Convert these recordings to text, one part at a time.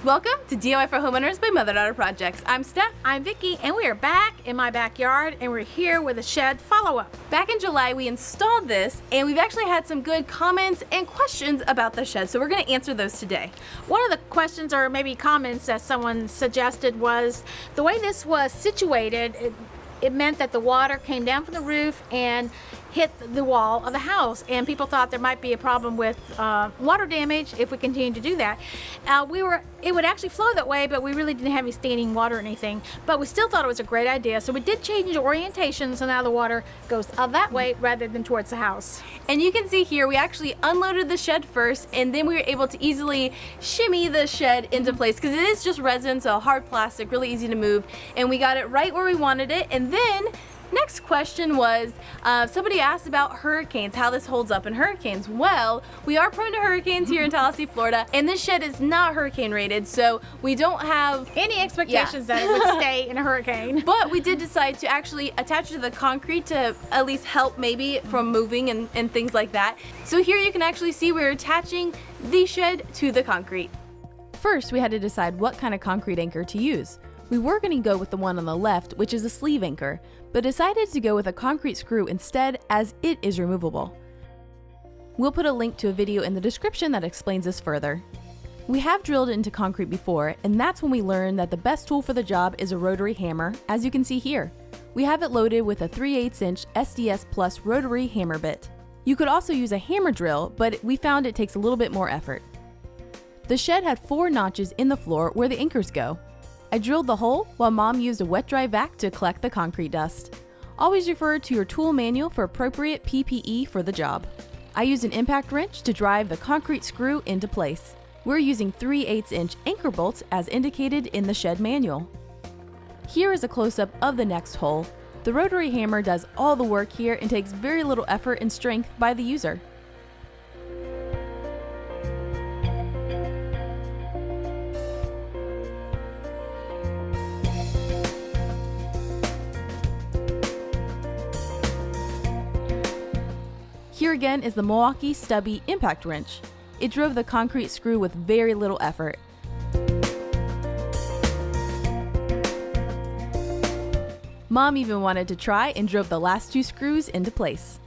Welcome to DIY for Homeowners by Mother Daughter Projects. I'm Steph. I'm Vicki, and we are back in my backyard, and we're here with a shed follow-up. Back in July, we installed this, and we've actually had some good comments and questions about the shed, so we're going to answer those today. One of the questions or maybe comments that someone suggested was the way this was situated, it meant that the water came down from the roof and hit the wall of the house, and people thought there might be a problem with water damage if we continued to do that. It would actually flow that way, but we really didn't have any standing water or anything, but we still thought it was a great idea, so we did change the orientation so now the water goes that way rather than towards the house. And you can see here we actually unloaded the shed first, and then we were able to easily shimmy the shed into place because it is just resin, so hard plastic, really easy to move, and we got it right where we wanted it. And then next question was, somebody asked about hurricanes, how this holds up in hurricanes. Well, we are prone to hurricanes here in Tallahassee, Florida, and this shed is not hurricane rated, so we don't have any expectations that it would stay in a hurricane. But we did decide to actually attach it to the concrete to at least help maybe from moving and things like that. So here you can actually see we're attaching the shed to the concrete. First, we had to decide what kind of concrete anchor to use. We were going to go with the one on the left, which is a sleeve anchor, but decided to go with a concrete screw instead as it is removable. We'll put a link to a video in the description that explains this further. We have drilled into concrete before, and that's when we learned that the best tool for the job is a rotary hammer, as you can see here. We have it loaded with a 3/8" SDS Plus rotary hammer bit. You could also use a hammer drill, but we found it takes a little bit more effort. The shed had 4 notches in the floor where the anchors go. I drilled the hole while Mom used a wet-dry vac to collect the concrete dust. Always refer to your tool manual for appropriate PPE for the job. I used an impact wrench to drive the concrete screw into place. We're using 3/8" anchor bolts as indicated in the shed manual. Here is a close-up of the next hole. The rotary hammer does all the work here and takes very little effort and strength by the user. Here again is the Milwaukee Stubby impact wrench. It drove the concrete screw with very little effort. Mom even wanted to try and drove the last 2 screws into place.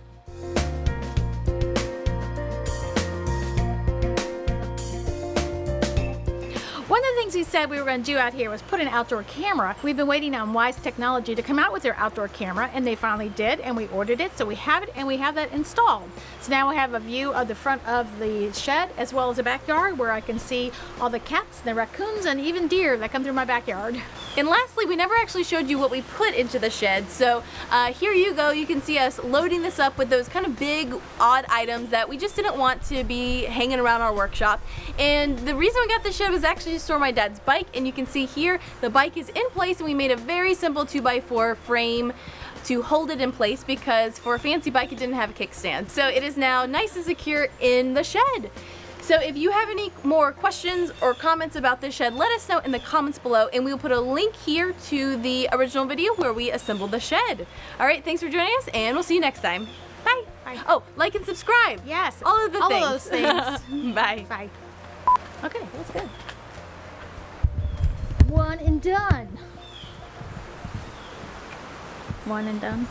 One of the things we said we were going to do out here was put an outdoor camera. We've been waiting on Wyze Technology to come out with their outdoor camera, and they finally did, and we ordered it, so we have it, and we have that installed. So now we have a view of the front of the shed as well as the backyard where I can see all the cats and the raccoons and even deer that come through my backyard. And lastly, we never actually showed you what we put into the shed, so here you go. You can see us loading this up with those kind of big, odd items that we just didn't want to be hanging around our workshop. And the reason we got the shed was actually to store my dad's bike, and you can see here the bike is in place, and we made a very simple 2x4 frame to hold it in place because for a fancy bike it didn't have a kickstand. So it is now nice and secure in the shed. So if you have any more questions or comments about this shed, let us know in the comments below, and we'll put a link here to the original video where we assembled the shed. All right, thanks for joining us, and we'll see you next time. Bye. Bye. Oh, like and subscribe. Yes. All of those things. Bye. Bye. Okay, that's good. One and done. One and done.